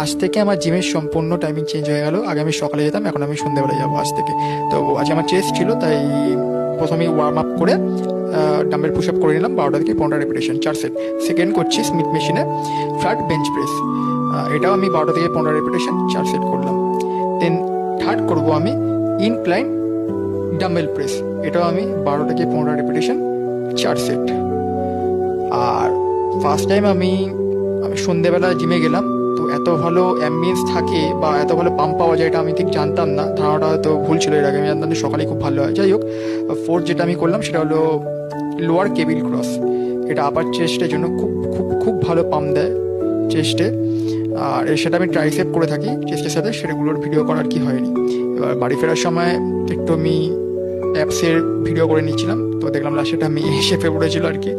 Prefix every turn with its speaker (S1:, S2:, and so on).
S1: আজ থেকে আমার জিমের সম্পূর্ণ টাইমিং চেঞ্জ হয়ে গেল। আগে আমি সকালে যেতাম, এখন আমি সন্ধ্যেবেলা যাবো আজ থেকে। তো আজ আমার চেস্ট ছিল, তাই প্রথমেই ওয়ার্ম আপ করে ডাম্বেল পুশ আপ করে নিলাম 12টা থেকে 15টা রেপিটেশন 4 সেট। সেকেন্ড করছি স্মিথ মেশিনে ফ্ল্যাট বেঞ্চ প্রেস, এটাও আমি 12টা থেকে 15টা রেপিটেশন 4 সেট করলাম। দেন থার্ড করবো আমি ইনক্লাইন ডাম্বেল প্রেস, এটাও আমি 12টা থেকে 15টা রেপিটেশন 4 সেট। আর ফার্স্ট টাইম আমি সন্ধেবেলা জিমে গেলাম, তো এত ভালো অ্যাম্বিয়েন্স থাকে বা এত ভালো পাম্প পাওয়া যায় এটা আমি ঠিক জানতাম না। ধারণাটা হয়তো ভুল ছিল, এর আগে আমি জানতাম যে সকালে খুব ভালো হয়। যাই হোক, ফোর্থ যেটা আমি করলাম সেটা হলো লোয়ার কেবিল ক্রস। এটা আপার চেস্টের জন্য খুব খুব খুব ভালো পাম্প দেয় চেস্টে। আর সেটা আমি ট্রাইসেপ করে থাকি চেস্টের সাথে, সেটাগুলোর ভিডিও করার কি হয়নি। এবার বাড়ি ফেরার সময় একটু আমি অ্যাপসের ভিডিও করে নিচ্ছিলাম, তো দেখলাম লাস্টে আমি শেপে পড়েছিল আর কি।